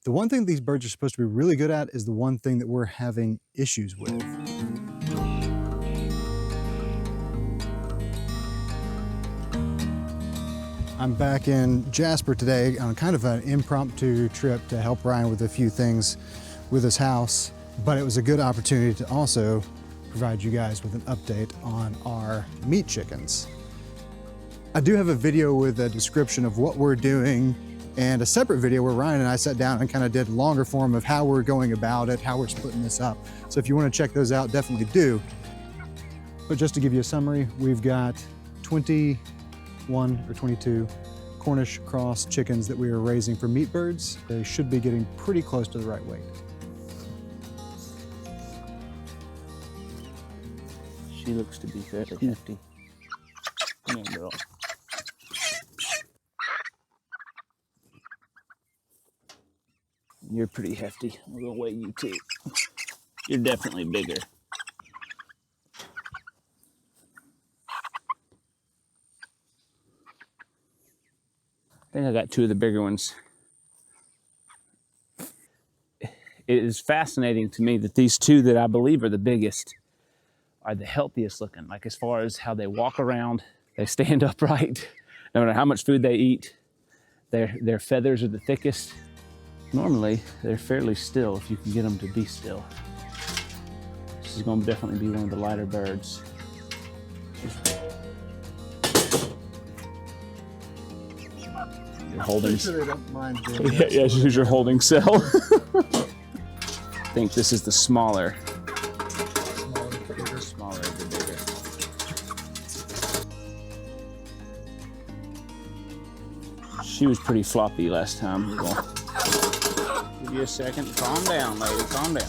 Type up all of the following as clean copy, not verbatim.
The one thing these birds are supposed to be really good at is the one thing that we're having issues with. I'm back in Jasper today on kind of an impromptu trip to help Ryan with a few things with his house, but it was a good opportunity to also provide you guys with an update on our meat chickens. I do have a video with a description of what we're doing and a separate video where Ryan and I sat down and kind of did longer form of how we're going about it, how we're splitting this up. So if you want to check those out, definitely do. But just to give you a summary, we've got 21 or 22 Cornish cross chickens that we are raising for meat birds. They should be getting pretty close to the right weight. She looks to be fairly hefty. Come here, girl. You're pretty hefty. I'm gonna weigh you too. You're definitely bigger. I think I got two of the bigger ones. It is fascinating to me that these two that I believe are the biggest are the healthiest looking. Like as far as how they walk around, they stand upright, no matter how much food they eat. Their feathers are the thickest. Normally, they're fairly still if you can get them to be still. This is gonna definitely be one of the lighter birds. You're holding. Sure they don't mind doing Yeah, yeah, use your holding cell. I think this is the smaller. Smaller, the bigger. She was pretty floppy last time. Give you a second. Calm down, lady. Calm down.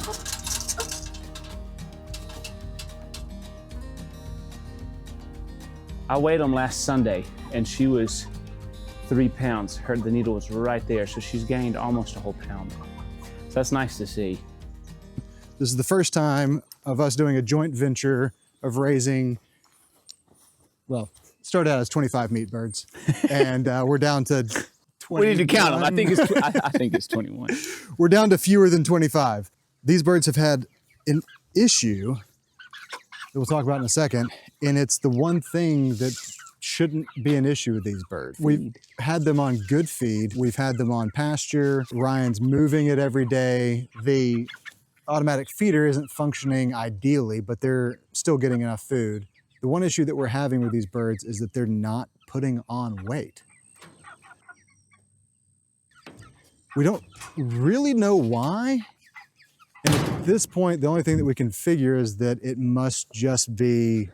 I weighed them last Sunday, and she was 3 pounds. The needle was right there, so she's gained almost a whole pound. So that's nice to see. This is the first time of us doing a joint venture of raising, well, started out as 25 meat birds, and we're down to 21. We need to count them. I think it's 21. We're down to fewer than 25. These birds have had an issue that we'll talk about in a second, and it's the one thing that shouldn't be an issue with these birds. We've had them on good feed. We've had them on pasture. Ryan's moving it every day. The automatic feeder isn't functioning ideally, but they're still getting enough food. The one issue that we're having with these birds is that they're not putting on weight. We don't really know why. And at this point, the only thing that we can figure is that it must just be.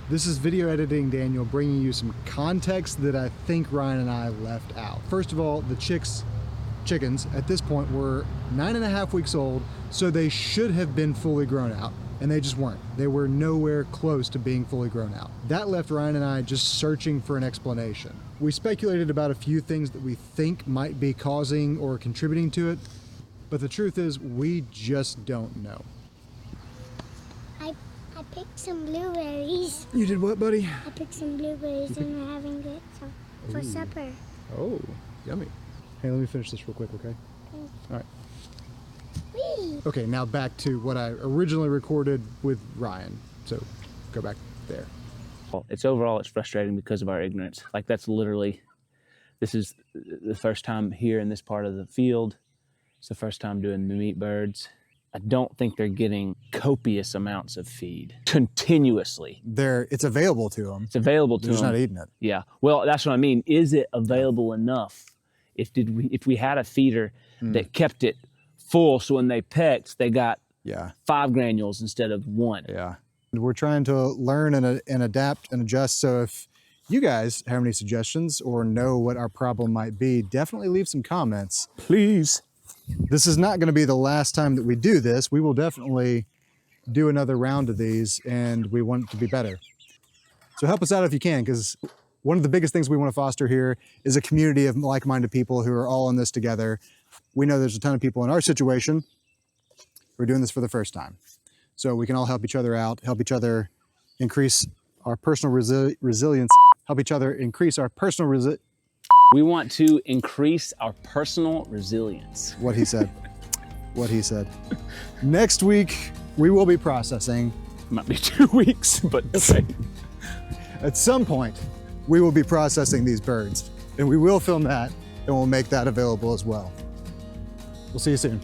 This is video editing Daniel, bringing you some context that I think Ryan and I left out. First of all, the chickens at this point were 9.5 weeks old, so they should have been fully grown out, and they just weren't. They were nowhere close to being fully grown out. That left Ryan and I just searching for an explanation. We speculated about a few things that we think might be causing or contributing to it, but the truth is we just don't know. I picked some blueberries. You did what, buddy? I picked some blueberries and we're having it for supper. Oh, yummy. Hey, let me finish this real quick, okay? Okay. All right. Whee! Okay, now back to what I originally recorded with Ryan. So go back there. It's frustrating because of our ignorance. Like this is the first time here in this part of the field. It's the first time doing the meat birds. I don't think they're getting copious amounts of feed continuously. It's available to them. It's available to They're them. just not eating it. Yeah. Well, that's what I mean. Is it available enough? If we had a feeder that kept it full, so when they pecked, they got 5 granules instead of 1. Yeah. We're trying to learn and adapt and adjust. So if you guys have any suggestions or know what our problem might be, definitely leave some comments. Please. This is not going to be the last time that we do this. We will definitely do another round of these, and we want it to be better. So help us out if you can, because one of the biggest things we want to foster here is a community of like-minded people who are all in this together. We know there's a ton of people in our situation who are doing this for the first time. So we can all help each other out, help each other increase our personal resilience, help each other increase our personal We want to increase our personal resilience. What he said. What he said. Next week, we will be processing. Might be 2 weeks, but okay. At some point, we will be processing these birds, and we will film that, and we'll make that available as well. We'll see you soon.